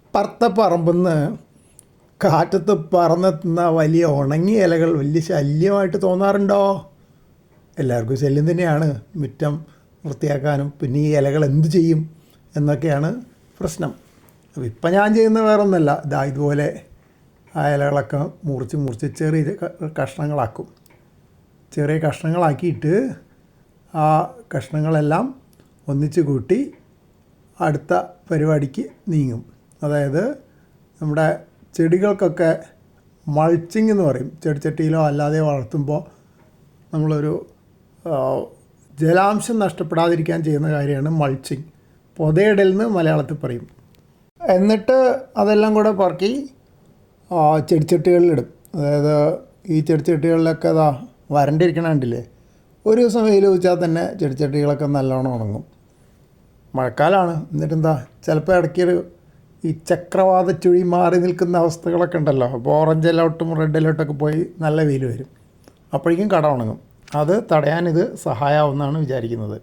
അപ്പുറത്തെ പറമ്പെന്ന് കാറ്റത്ത് പറന്നെത്തുന്ന വലിയ ഉണങ്ങിയ ഇലകൾ വലിയ ശല്യമായിട്ട് തോന്നാറുണ്ടോ? എല്ലാവർക്കും ശല്യം തന്നെയാണ്. മുറ്റം വൃത്തിയാക്കാനും പിന്നെ ഈ ഇലകൾ എന്ത് ചെയ്യും എന്നൊക്കെയാണ് പ്രശ്നം. അപ്പോൾ ഇപ്പം ഞാൻ ചെയ്യുന്ന വേറൊന്നുമല്ല, ഇതുപോലെ ആ ഇലകളൊക്കെ മുറിച്ച് ചെറിയ കഷ്ണങ്ങളാക്കും. ചെറിയ കഷ്ണങ്ങളാക്കിയിട്ട് ആ കഷ്ണങ്ങളെല്ലാം ഒന്നിച്ച് കൂട്ടി അടുത്ത പരിപാടിക്ക് നീങ്ങും. അതായത് നമ്മുടെ ചെടികൾക്കൊക്കെ മൾച്ചിങ് എന്ന് പറയും. ചെടിച്ചട്ടിയിലോ അല്ലാതെ വളർത്തുമ്പോൾ നമ്മളൊരു ജലാംശം നഷ്ടപ്പെടാതിരിക്കാൻ ചെയ്യുന്ന കാര്യമാണ് മൾച്ചിങ്. പൊതയിടൽ എന്ന് മലയാളത്തിൽ പറയും. എന്നിട്ട് അതെല്ലാം കൂടെ പറക്കി ചെടിച്ചട്ടികളിലിടും. അതായത് ഈ ചെടിച്ചട്ടികളിലൊക്കെ വരണ്ടിരിക്കണ കണ്ടില്ലേ, ഒരു ദിവസം വെയിൽ വെച്ചാൽ തന്നെ ചെടിച്ചട്ടികളൊക്കെ നല്ലോണം ഉണങ്ങും. മഴക്കാലമാണ്, എന്നിട്ടെന്താ ചിലപ്പോൾ ഇടയ്ക്കൊരു ഈ ചക്രവാത ചുഴി മാറി നിൽക്കുന്ന അവസ്ഥകളൊക്കെ ഉണ്ടല്ലോ. അപ്പോൾ ഓറഞ്ച് അലേർട്ടും റെഡ് അലേർട്ടൊക്കെ പോയി നല്ല വെയിൽ വരും. അപ്പോഴേക്കും കട ഉണങ്ങും. അത് തടയാൻ ഇത് സഹായമാവുമെന്നാണ് വിചാരിക്കുന്നത്.